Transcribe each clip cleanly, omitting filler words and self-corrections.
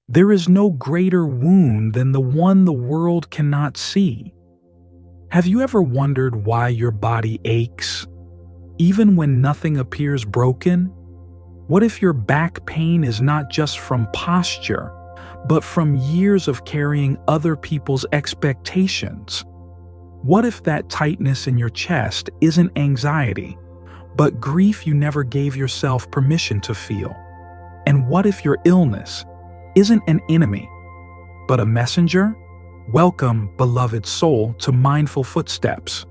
There is no greater wound than the one the world cannot see. Have you ever wondered why your body aches, even when nothing appears broken? What if your back pain is not just from posture, but from years of carrying other people's expectations? What if that tightness in your chest isn't anxiety, but grief you never gave yourself permission to feel? And what if your illness isn't an enemy, but a messenger? Welcome, beloved soul, to Mindful Footsteps.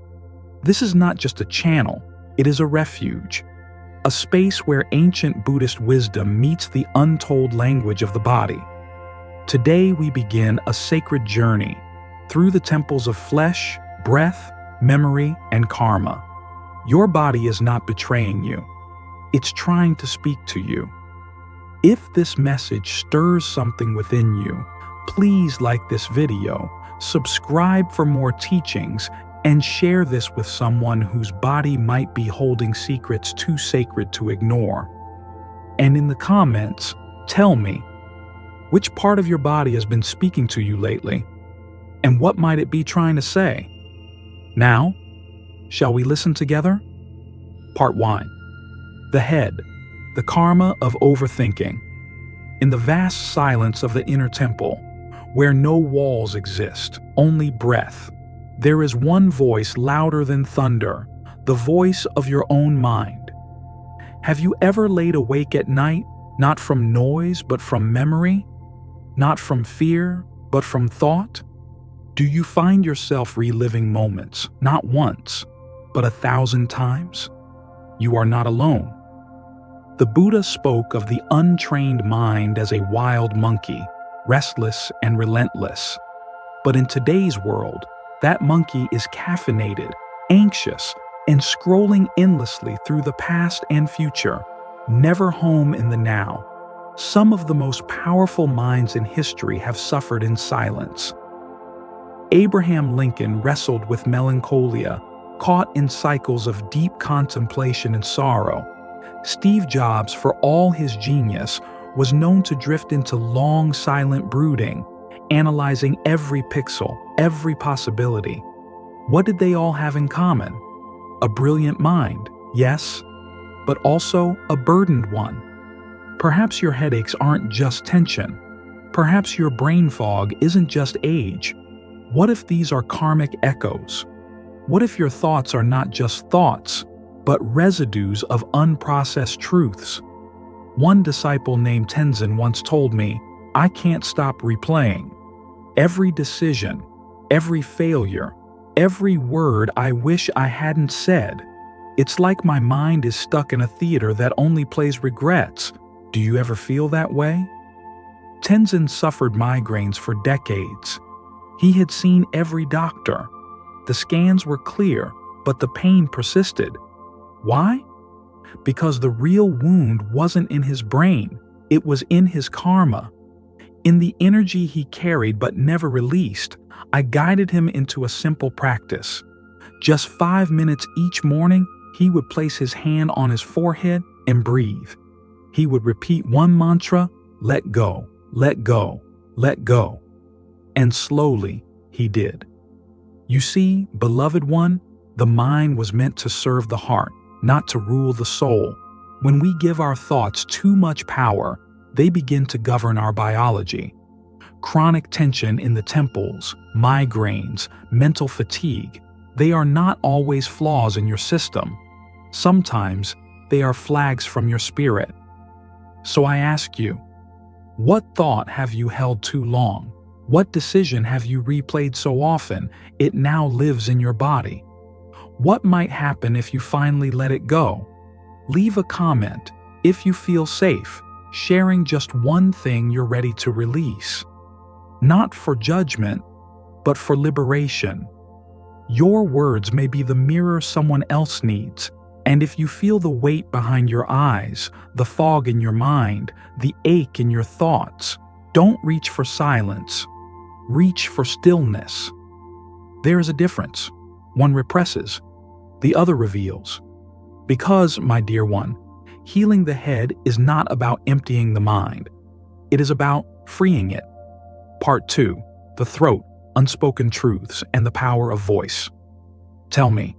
This is not just a channel, it is a refuge, a space where ancient Buddhist wisdom meets the untold language of the body. Today we begin a sacred journey through the temples of flesh, breath, memory, and karma. Your body is not betraying you. It's trying to speak to you. If this message stirs something within you, please like this video, subscribe for more teachings, and share this with someone whose body might be holding secrets too sacred to ignore. And in the comments, tell me, which part of your body has been speaking to you lately? And what might it be trying to say? Now, shall we listen together? Part 1. The head, the karma of overthinking. In the vast silence of the inner temple, where no walls exist, only breath, there is one voice louder than thunder, the voice of your own mind. Have you ever laid awake at night, not from noise but from memory? Not from fear but from thought? Do you find yourself reliving moments, not once, but 1,000 times? You are not alone. The Buddha spoke of the untrained mind as a wild monkey, restless and relentless. But in today's world, that monkey is caffeinated, anxious, and scrolling endlessly through the past and future, never home in the now. Some of the most powerful minds in history have suffered in silence. Abraham Lincoln wrestled with melancholia, caught in cycles of deep contemplation and sorrow. Steve Jobs, for all his genius, was known to drift into long, silent brooding, analyzing every pixel, every possibility. What did they all have in common? A brilliant mind, yes, but also a burdened one. Perhaps your headaches aren't just tension. Perhaps your brain fog isn't just age. What if these are karmic echoes? What if your thoughts are not just thoughts, but residues of unprocessed truths? One disciple named Tenzin once told me, "I can't stop replaying. Every decision, every failure, every word I wish I hadn't said. It's like my mind is stuck in a theater that only plays regrets." Do you ever feel that way? Tenzin suffered migraines for decades. He had seen every doctor. The scans were clear, but the pain persisted. Why? Because the real wound wasn't in his brain, it was in his karma. In the energy he carried but never released, I guided him into a simple practice. Just 5 minutes each morning, he would place his hand on his forehead and breathe. He would repeat one mantra, let go, let go, let go. And slowly, he did. You see, beloved one, the mind was meant to serve the heart, not to rule the soul. When we give our thoughts too much power, they begin to govern our biology. Chronic tension in the temples, migraines, mental fatigue, they are not always flaws in your system. Sometimes they are flags from your spirit. So I ask you, what thought have you held too long? What decision have you replayed so often it now lives in your body? What might happen if you finally let it go? Leave a comment if you feel safe, sharing just one thing you're ready to release. Not for judgment, but for liberation. Your words may be the mirror someone else needs, and if you feel the weight behind your eyes, the fog in your mind, the ache in your thoughts, don't reach for silence. Reach for stillness. There is a difference. One represses, the other reveals. Because, my dear one, healing the head is not about emptying the mind. It is about freeing it. Part 2. The throat, unspoken truths, and the power of voice. Tell me,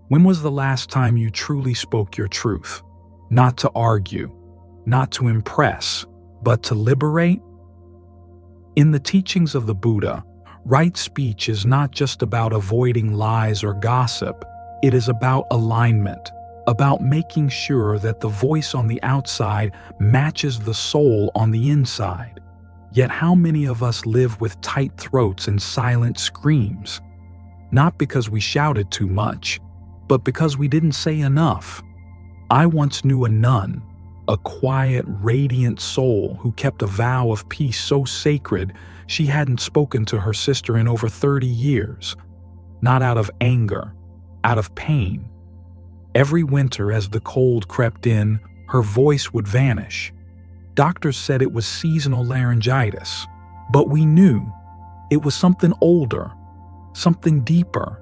when was the last time you truly spoke your truth? Not to argue, not to impress, but to liberate? In the teachings of the Buddha, right speech is not just about avoiding lies or gossip. It is about alignment, about making sure that the voice on the outside matches the soul on the inside. Yet how many of us live with tight throats and silent screams? Not because we shouted too much, but because we didn't say enough. I once knew a nun, a quiet, radiant soul who kept a vow of peace so sacred she hadn't spoken to her sister in over 30 years. Not out of anger, out of pain. Every winter as the cold crept in, her voice would vanish. Doctors said it was seasonal laryngitis, but we knew it was something older, something deeper.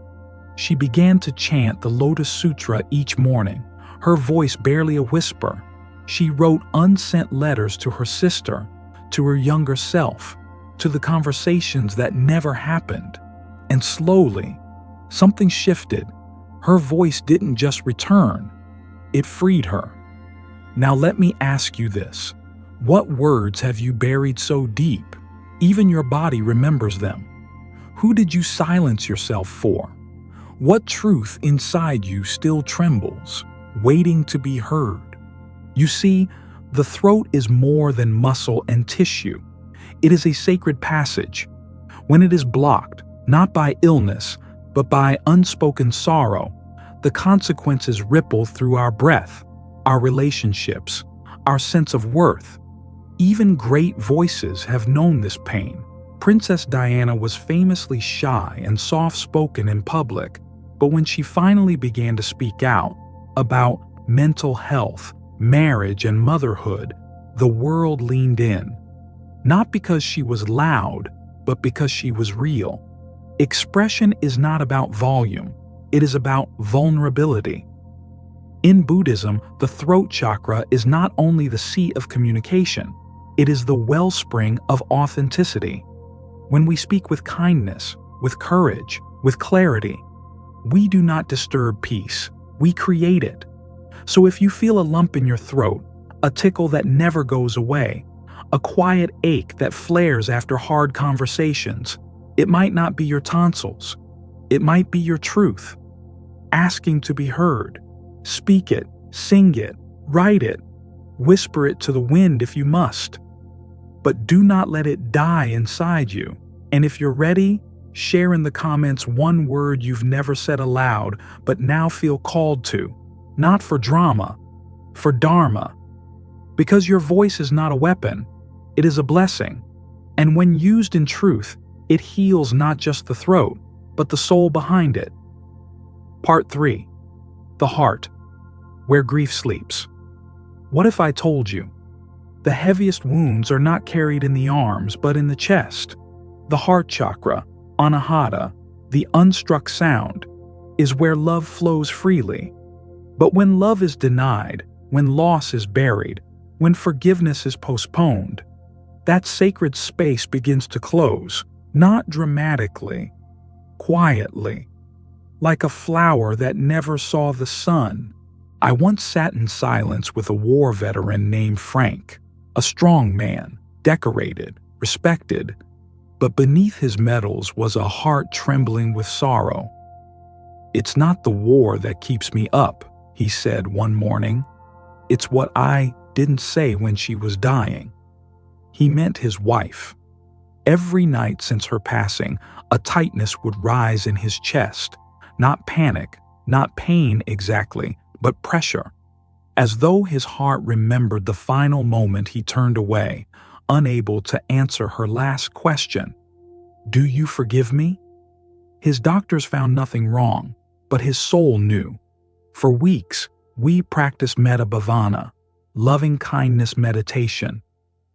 She began to chant the Lotus Sutra each morning, her voice barely a whisper. She wrote unsent letters to her sister, to her younger self, to the conversations that never happened. And slowly, something shifted. Her voice didn't just return, it freed her. Now let me ask you this. What words have you buried so deep, even your body remembers them? Who did you silence yourself for? What truth inside you still trembles, waiting to be heard? You see, the throat is more than muscle and tissue. It is a sacred passage. When it is blocked, not by illness, but by unspoken sorrow, the consequences ripple through our breath, our relationships, our sense of worth. Even great voices have known this pain. Princess Diana was famously shy and soft-spoken in public, but when she finally began to speak out about mental health, marriage, and motherhood, the world leaned in. Not because she was loud, but because she was real. Expression is not about volume, it is about vulnerability. In Buddhism, the throat chakra is not only the seat of communication, it is the wellspring of authenticity. When we speak with kindness, with courage, with clarity, we do not disturb peace, we create it. So if you feel a lump in your throat, a tickle that never goes away, a quiet ache that flares after hard conversations, it might not be your tonsils. It might be your truth, asking to be heard. Speak it, sing it, write it, whisper it to the wind if you must. But do not let it die inside you. And if you're ready, share in the comments one word you've never said aloud but now feel called to. Not for drama, for dharma. Because your voice is not a weapon, it is a blessing. And when used in truth, it heals not just the throat, but the soul behind it. Part 3. The heart, where grief sleeps. What if I told you? The heaviest wounds are not carried in the arms, but in the chest. The heart chakra, anahata, the unstruck sound, is where love flows freely. But when love is denied, when loss is buried, when forgiveness is postponed, that sacred space begins to close, not dramatically, quietly, like a flower that never saw the sun. I once sat in silence with a war veteran named Frank, a strong man, decorated, respected, but beneath his medals was a heart trembling with sorrow. "It's not the war that keeps me up," he said one morning. "It's what I didn't say when she was dying." He meant his wife. Every night since her passing, a tightness would rise in his chest, not panic, not pain exactly, but pressure, as though his heart remembered the final moment he turned away, unable to answer her last question. "Do you forgive me?" His doctors found nothing wrong, but his soul knew. For weeks, we practiced metta bhavana, loving kindness meditation.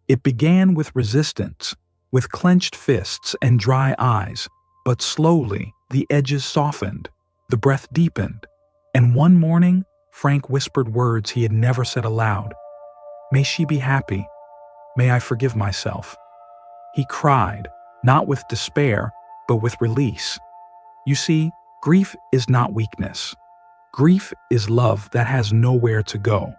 It began with resistance, with clenched fists and dry eyes, but slowly the edges softened, the breath deepened, and one morning, Frank whispered words he had never said aloud. "May she be happy. May I forgive myself." He cried, not with despair, but with release. You see, grief is not weakness. Grief is love that has nowhere to go.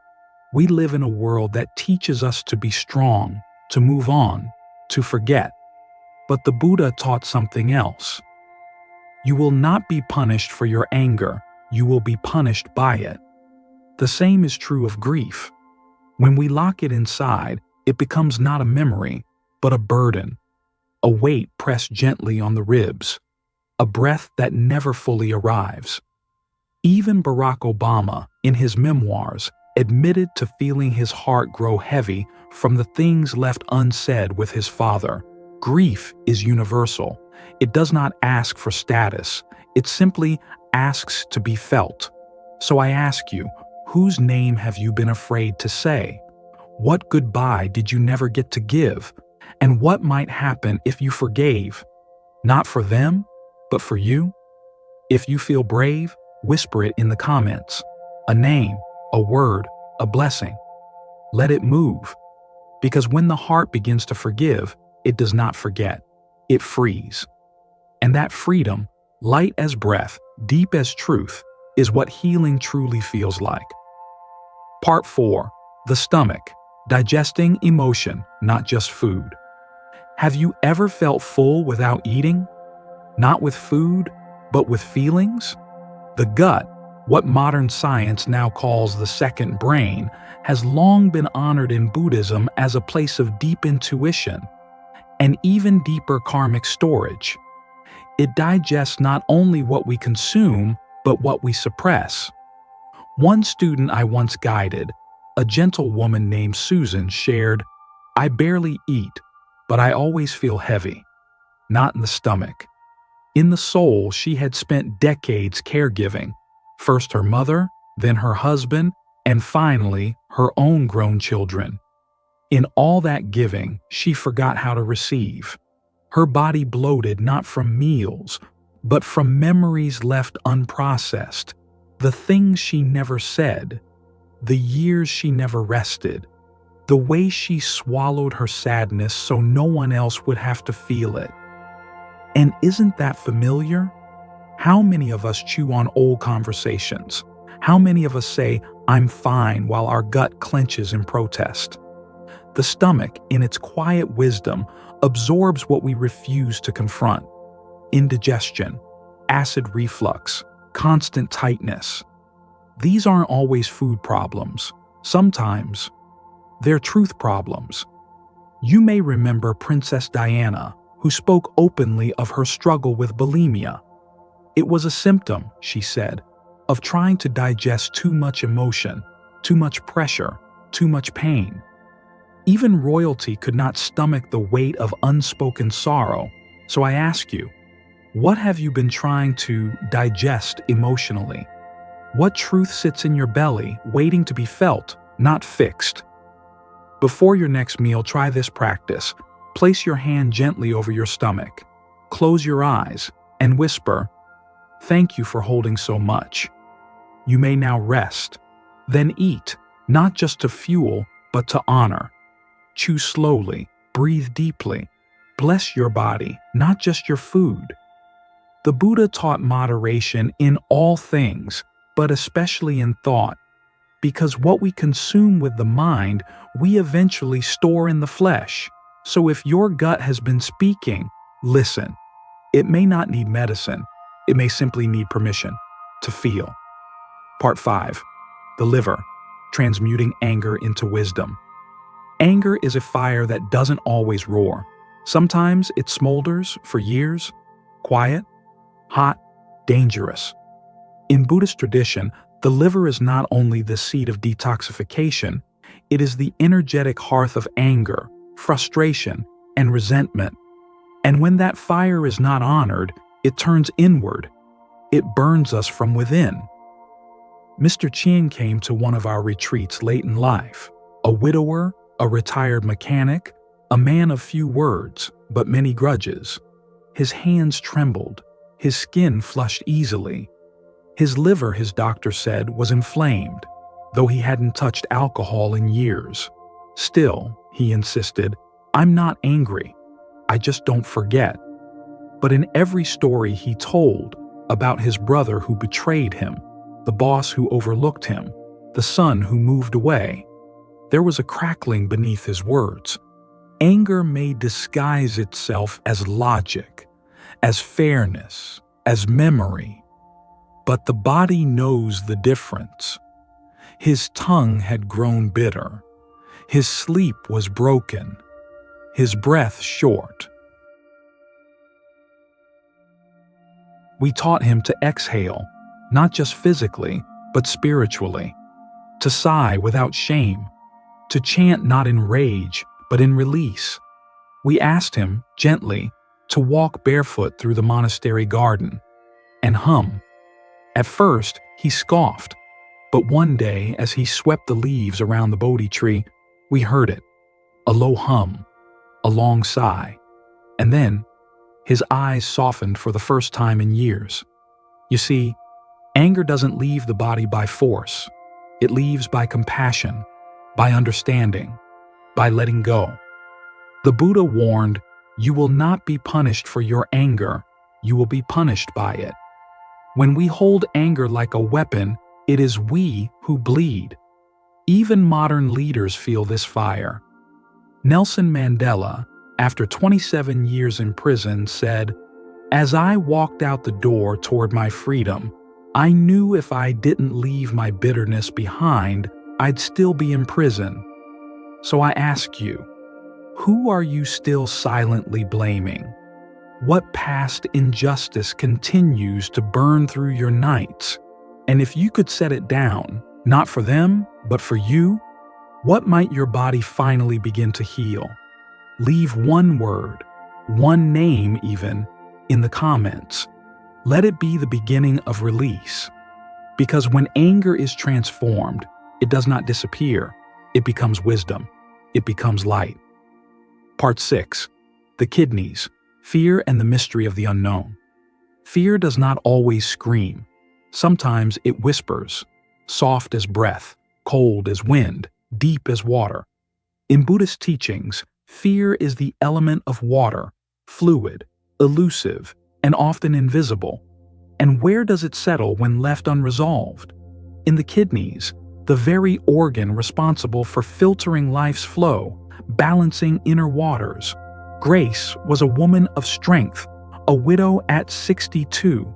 We live in a world that teaches us to be strong, to move on, to forget. But the Buddha taught something else. You will not be punished for your anger, you will be punished by it. The same is true of grief. When we lock it inside, it becomes not a memory, but a burden, a weight pressed gently on the ribs, a breath that never fully arrives. Even Barack Obama, in his memoirs, admitted to feeling his heart grow heavy from the things left unsaid with his father. Grief is universal. It does not ask for status. It simply asks to be felt. So I ask you, whose name have you been afraid to say? What goodbye did you never get to give? And what might happen if you forgave? Not for them, but for you? If you feel brave, whisper it in the comments. A name, a word, a blessing. Let it move. Because when the heart begins to forgive, it does not forget. It frees. And that freedom, light as breath, deep as truth, is what healing truly feels like. Part 4. The stomach. Digesting emotion, not just food. Have you ever felt full without eating? Not with food, but with feelings? The gut, what modern science now calls the second brain, has long been honored in Buddhism as a place of deep intuition and even deeper karmic storage. It digests not only what we consume, but what we suppress. One student I once guided, a gentle woman named Susan, shared, "I barely eat, but I always feel heavy. Not in the stomach. In the soul, she had spent decades caregiving, first her mother, then her husband, and finally her own grown children. In all that giving, she forgot how to receive. Her body bloated not from meals, but from memories left unprocessed, the things she never said, the years she never rested, the way she swallowed her sadness so no one else would have to feel it. And isn't that familiar? How many of us chew on old conversations? How many of us say, "I'm fine," while our gut clenches in protest? The stomach, in its quiet wisdom, absorbs what we refuse to confront. Indigestion, acid reflux, constant tightness. These aren't always food problems. Sometimes they're truth problems. You may remember Princess Diana, who spoke openly of her struggle with bulimia. It was a symptom, she said, of trying to digest too much emotion, too much pressure, too much pain. Even royalty could not stomach the weight of unspoken sorrow. So I ask you, what have you been trying to digest emotionally? What truth sits in your belly, waiting to be felt, not fixed? Before your next meal, try this practice. Place your hand gently over your stomach. Close your eyes and whisper, "Thank you for holding so much." You may now rest. Then eat, not just to fuel, but to honor. Chew slowly, breathe deeply. Bless your body, not just your food. The Buddha taught moderation in all things, but especially in thought, because what we consume with the mind, we eventually store in the flesh. So if your gut has been speaking, listen. It may not need medicine. It may simply need permission to feel. Part 5. The liver, transmuting anger into wisdom. Anger is a fire that doesn't always roar. Sometimes it smolders for years, quiet, hot, dangerous. In Buddhist tradition, the liver is not only the seat of detoxification, it is the energetic hearth of anger, frustration, and resentment. And when that fire is not honored, it turns inward. It burns us from within. Mr. Chien came to one of our retreats late in life, a widower, a retired mechanic, a man of few words, but many grudges. His hands trembled, his skin flushed easily. His liver, his doctor said, was inflamed, though he hadn't touched alcohol in years. Still, he insisted, "I'm not angry. I just don't forget. But in every story he told about his brother who betrayed him, the boss who overlooked him, the son who moved away, there was a crackling beneath his words. Anger may disguise itself as logic, as fairness, as memory, but the body knows the difference. His tongue had grown bitter. His sleep was broken. His breath short. We taught him to exhale, not just physically, but spiritually, to sigh without shame, to chant not in rage, but in release. We asked him, gently, to walk barefoot through the monastery garden and hum. At first, he scoffed, but one day, as he swept the leaves around the Bodhi tree, we heard it, a low hum, a long sigh, and then his eyes softened for the first time in years. You see, anger doesn't leave the body by force. It leaves by compassion, by understanding, by letting go. The Buddha warned, "You will not be punished for your anger, you will be punished by it." When we hold anger like a weapon, it is we who bleed. Even modern leaders feel this fire. Nelson Mandela, after 27 years in prison, said, "As I walked out the door toward my freedom, I knew if I didn't leave my bitterness behind, I'd still be in prison." So I ask you, who are you still silently blaming? What past injustice continues to burn through your nights? And if you could set it down, not for them, but for you, what might your body finally begin to heal? Leave one word, one name even, in the comments. Let it be the beginning of release. Because when anger is transformed, it does not disappear. It becomes wisdom. It becomes light. Part 6. The kidneys, fear and the mystery of the unknown. Fear does not always scream. Sometimes it whispers, soft as breath, cold as wind, deep as water. In Buddhist teachings, fear is the element of water, fluid, elusive, and often invisible. And where does it settle when left unresolved? In the kidneys, the very organ responsible for filtering life's flow, balancing inner waters. Grace was a woman of strength, a widow at 62,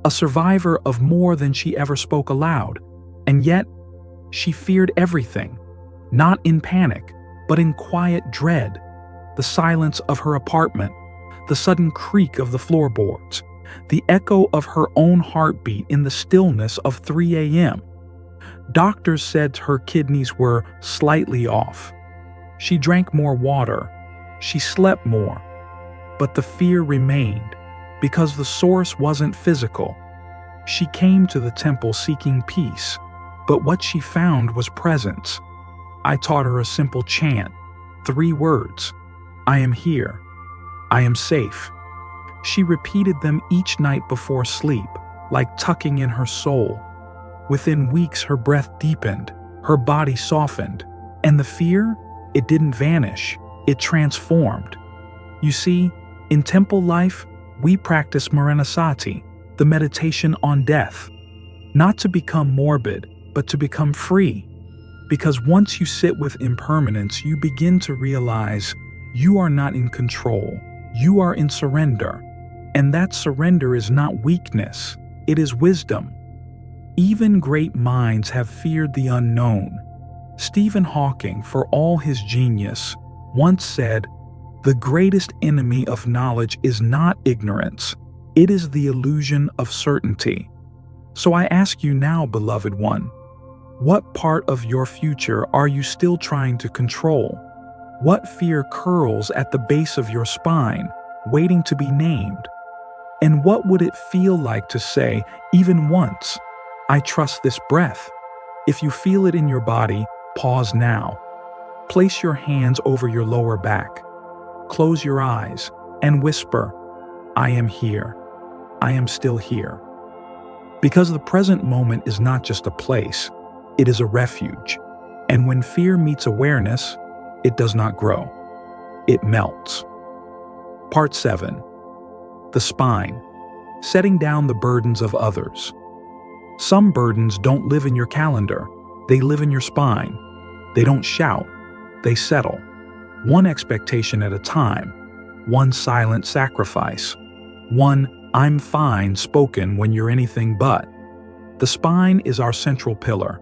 a survivor of more than she ever spoke aloud. And yet, she feared everything, not in panic, but in quiet dread. The silence of her apartment, the sudden creak of the floorboards, the echo of her own heartbeat in the stillness of 3 a.m. Doctors said her kidneys were slightly off. She drank more water. She slept more. But the fear remained, because the source wasn't physical. She came to the temple seeking peace, but what she found was presence. I taught her a simple chant, 3 words. I am here. I am safe. She repeated them each night before sleep, like tucking in her soul. Within weeks, her breath deepened, her body softened, and the fear, it didn't vanish, it transformed. You see, in temple life, we practice Maranasati, the meditation on death, not to become morbid, but to become free. Because once you sit with impermanence, you begin to realize you are not in control, you are in surrender. And that surrender is not weakness, it is wisdom. Even great minds have feared the unknown. Stephen Hawking, for all his genius, once said, "The greatest enemy of knowledge is not ignorance, it is the illusion of certainty." So I ask you now, beloved one, what part of your future are you still trying to control? What fear curls at the base of your spine, waiting to be named? And what would it feel like to say, even once, I trust this breath? If you feel it in your body, pause now. Place your hands over your lower back. Close your eyes and whisper, I am here. I am still here. Because the present moment is not just a place, it is a refuge. And when fear meets awareness, it does not grow. It melts. Part 7. The spine. Setting down the burdens of others. Some burdens don't live in your calendar. They live in your spine. They don't shout. They settle. One expectation at a time. One silent sacrifice. One "I'm fine" spoken when you're anything but. The spine is our central pillar,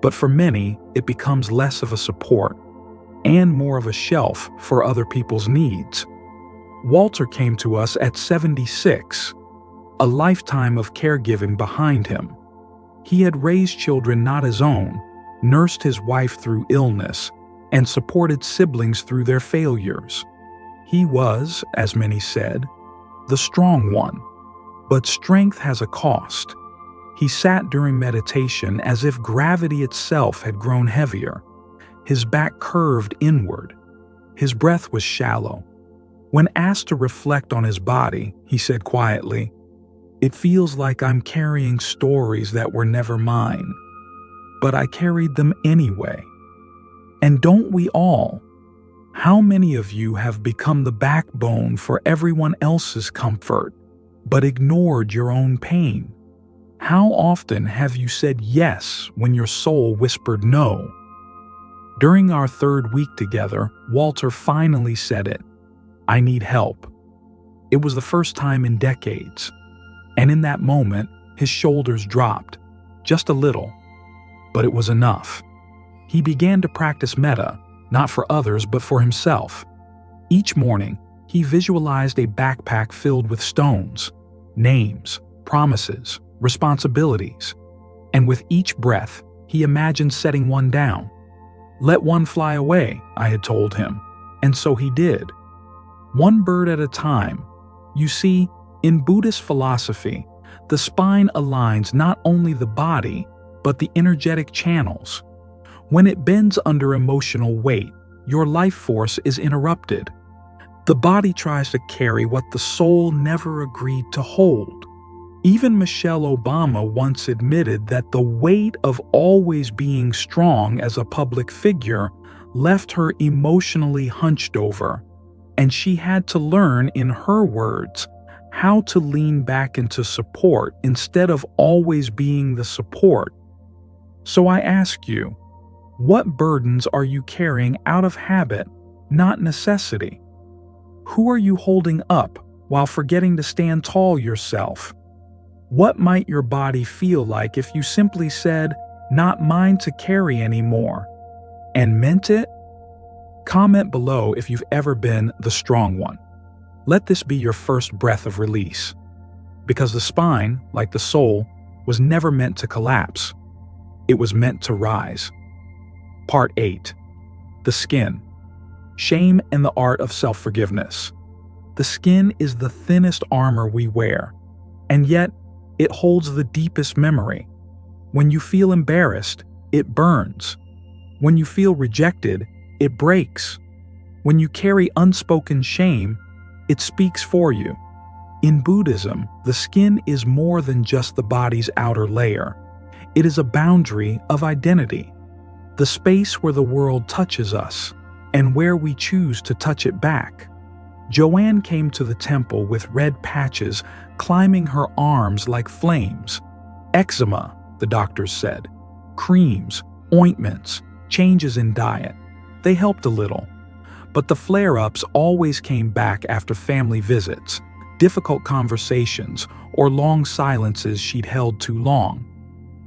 but for many, it becomes less of a support and more of a shelf for other people's needs. Walter came to us at 76, a lifetime of caregiving behind him. He had raised children not his own, nursed his wife through illness, and supported siblings through their failures. He was, as many said, the strong one. But strength has a cost. He sat during meditation as if gravity itself had grown heavier. His back curved inward. His breath was shallow. When asked to reflect on his body, he said quietly, "It feels like I'm carrying stories that were never mine, but I carried them anyway." And don't we all? How many of you have become the backbone for everyone else's comfort, but ignored your own pain? How often have you said yes when your soul whispered no? During our third week together, Walter finally said it. "I need help." It was the first time in decades. And in that moment, his shoulders dropped, just a little, but it was enough. He began to practice metta, not for others but for himself. Each morning, he visualized a backpack filled with stones, names, promises, responsibilities, and with each breath, he imagined setting one down. "Let one fly away," I had told him, and so he did. One bird at a time. You see, in Buddhist philosophy, the spine aligns not only the body, but the energetic channels. When it bends under emotional weight, your life force is interrupted. The body tries to carry what the soul never agreed to hold. Even Michelle Obama once admitted that the weight of always being strong as a public figure left her emotionally hunched over, and she had to learn, in her words, how to lean back into support instead of always being the support. So I ask you, what burdens are you carrying out of habit, not necessity? Who are you holding up while forgetting to stand tall yourself? What might your body feel like if you simply said, "Not mine to carry anymore," and meant it? Comment below if you've ever been the strong one. Let this be your first breath of release. Because the spine, like the soul, was never meant to collapse. It was meant to rise. Part 8. The skin. Shame and the art of self-forgiveness. The skin is the thinnest armor we wear, and yet it holds the deepest memory. When you feel embarrassed, it burns. When you feel rejected, it breaks. When you carry unspoken shame, it speaks for you. In Buddhism, the skin is more than just the body's outer layer. It is a boundary of identity, the space where the world touches us and where we choose to touch it back. Joanne came to the temple with red patches climbing her arms like flames. Eczema, the doctors said. Creams, ointments, changes in diet. They helped a little. But the flare-ups always came back after family visits, difficult conversations, or long silences she'd held too long.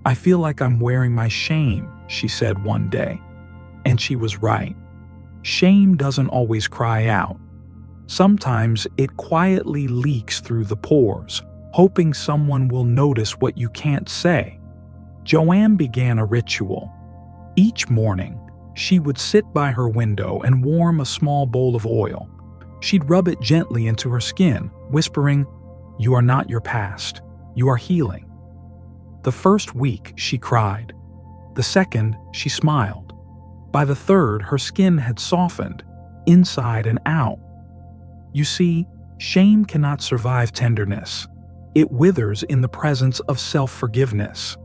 "I feel like I'm wearing my shame," she said one day. And she was right. Shame doesn't always cry out. Sometimes it quietly leaks through the pores, hoping someone will notice what you can't say. Joanne began a ritual. Each morning, she would sit by her window and warm a small bowl of oil. She'd rub it gently into her skin, whispering, "You are not your past. You are healing." The first week, she cried. The second, she smiled. By the third, her skin had softened, inside and out. You see, shame cannot survive tenderness. It withers in the presence of self-forgiveness.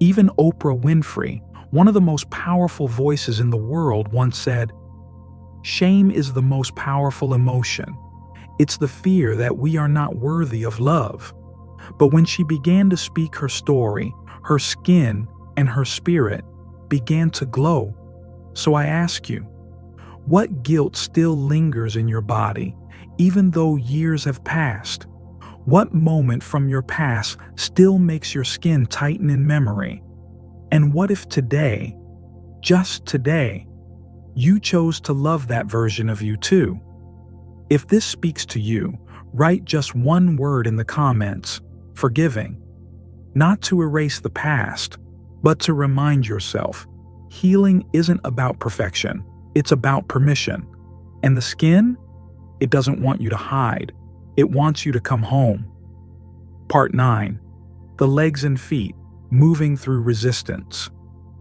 Even Oprah Winfrey, one of the most powerful voices in the world, once said, "Shame is the most powerful emotion. It's the fear that we are not worthy of love. But when she began to speak her story, her skin and her spirit began to glow. So I ask you, what guilt still lingers in your body, even though years have passed? What moment from your past still makes your skin tighten in memory? And what if today, just today, you chose to love that version of you too? If this speaks to you, write just one word in the comments: forgiving. Not to erase the past, but to remind yourself, healing isn't about perfection, it's about permission. And the skin? It doesn't want you to hide, it wants you to come home. Part 9. The legs and feet, moving through resistance.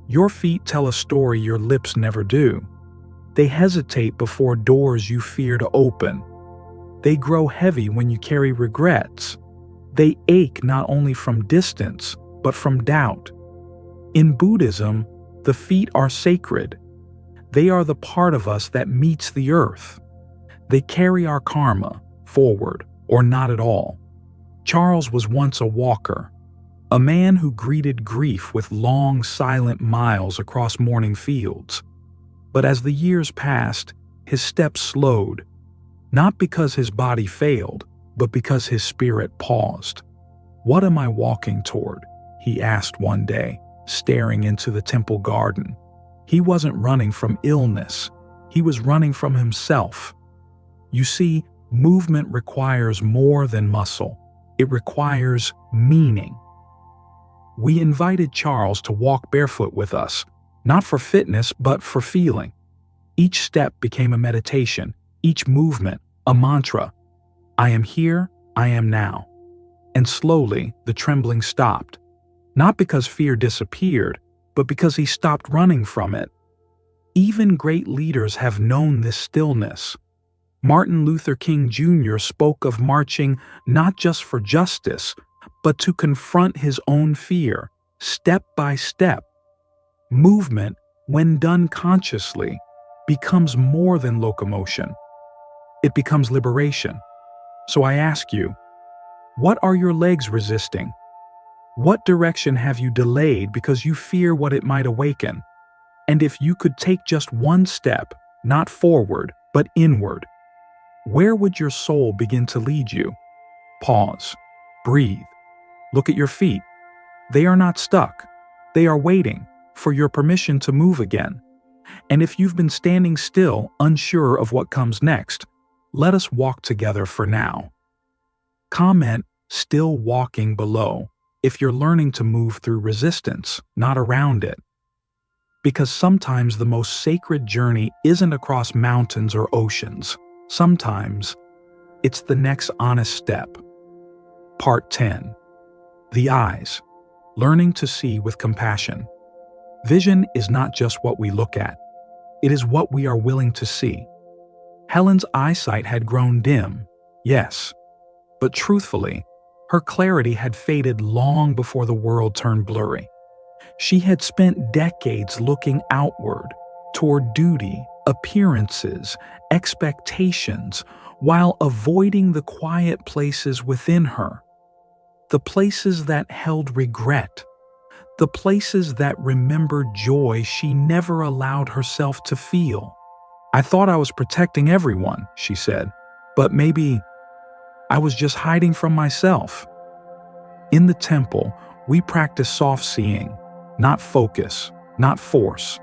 Your feet tell a story your lips never do. They hesitate before doors you fear to open. They grow heavy when you carry regrets. They ache not only from distance, but from doubt. In Buddhism, the feet are sacred. They are the part of us that meets the earth. They carry our karma, forward or not at all. Charles was once a walker, a man who greeted grief with long, silent miles across morning fields. But as the years passed, his steps slowed, not because his body failed, but because his spirit paused. "What am I walking toward?" he asked one day, staring into the temple garden. He wasn't running from illness. He was running from himself. You see, movement requires more than muscle. It requires meaning. We invited Charles to walk barefoot with us, not for fitness, but for feeling. Each step became a meditation, each movement a mantra. I am here, I am now. And slowly, the trembling stopped. Not because fear disappeared, but because he stopped running from it. Even great leaders have known this stillness. Martin Luther King Jr. spoke of marching not just for justice, but to confront his own fear, step by step. Movement, when done consciously, becomes more than locomotion. It becomes liberation. So I ask you, what are your legs resisting? What direction have you delayed because you fear what it might awaken? And if you could take just one step, not forward, but inward, where would your soul begin to lead you? Pause. Breathe. Look at your feet. They are not stuck. They are waiting for your permission to move again. And if you've been standing still, unsure of what comes next, let us walk together for now. Comment "still walking" below if you're learning to move through resistance, not around it. Because sometimes the most sacred journey isn't across mountains or oceans. Sometimes it's the next honest step. Part 10. The eyes. Learning to see with compassion. Vision is not just what we look at. It is what we are willing to see. Helen's eyesight had grown dim, yes, but truthfully, her clarity had faded long before the world turned blurry. She had spent decades looking outward, toward duty, appearances, expectations, while avoiding the quiet places within her. The places that held regret. The places that remembered joy she never allowed herself to feel. "I thought I was protecting everyone," she said, "but maybe I was just hiding from myself." In the temple, we practice soft seeing, not focus, not force,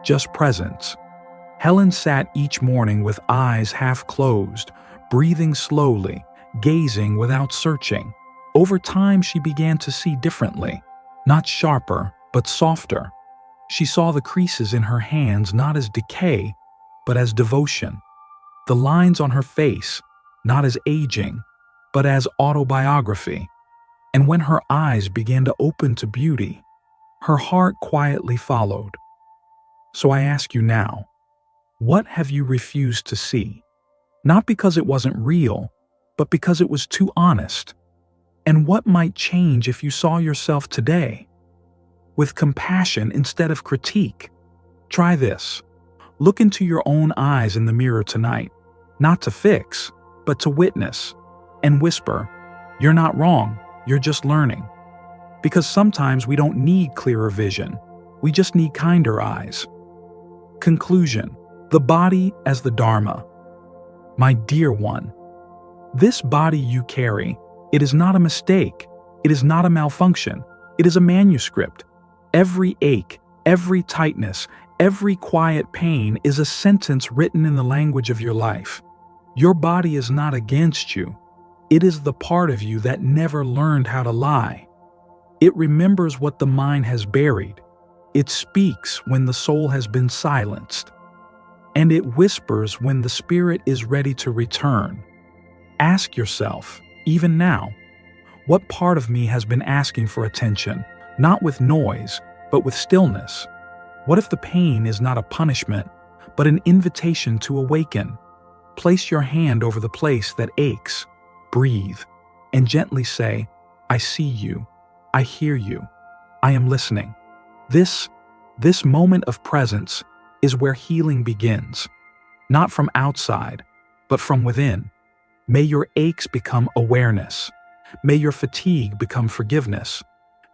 just presence. Helen sat each morning with eyes half closed, breathing slowly, gazing without searching. Over time, she began to see differently, not sharper, but softer. She saw the creases in her hands not as decay, but as devotion. The lines on her face, not as aging, but as autobiography. And when her eyes began to open to beauty, her heart quietly followed. So I ask you now, what have you refused to see? Not because it wasn't real, but because it was too honest. And what might change if you saw yourself today? With compassion instead of critique. Try this. Look into your own eyes in the mirror tonight, not to fix, but to witness and whisper, "You're not wrong, you're just learning." Because sometimes we don't need clearer vision, we just need kinder eyes. Conclusion: the body as the Dharma. My dear one, this body you carry, it is not a mistake, it is not a malfunction, it is a manuscript. Every ache, every tightness, every quiet pain is a sentence written in the language of your life. Your body is not against you. It is the part of you that never learned how to lie. It remembers what the mind has buried. It speaks when the soul has been silenced. And it whispers when the spirit is ready to return. Ask yourself, even now, what part of me has been asking for attention, not with noise, but with stillness? What if the pain is not a punishment, but an invitation to awaken? Place your hand over the place that aches, breathe, and gently say, "I see you, I hear you, I am listening." This moment of presence is where healing begins, not from outside, but from within. May your aches become awareness. May your fatigue become forgiveness.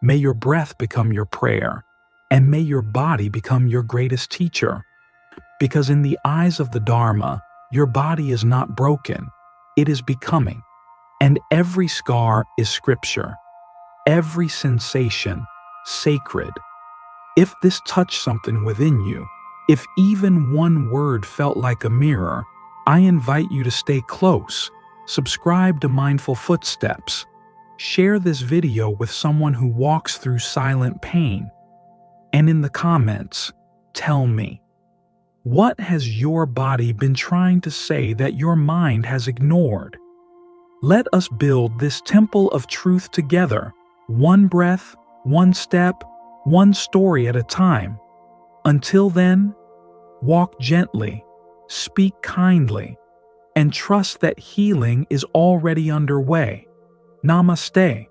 May your breath become your prayer. And may your body become your greatest teacher. Because in the eyes of the Dharma, your body is not broken, it is becoming. And every scar is scripture. Every sensation, sacred. If this touched something within you, if even one word felt like a mirror, I invite you to stay close. Subscribe to Mindful Footsteps. Share this video with someone who walks through silent pain. And in the comments, tell me, what has your body been trying to say that your mind has ignored? Let us build this temple of truth together, one breath, one step, one story at a time. Until then, walk gently, speak kindly, and trust that healing is already underway. Namaste.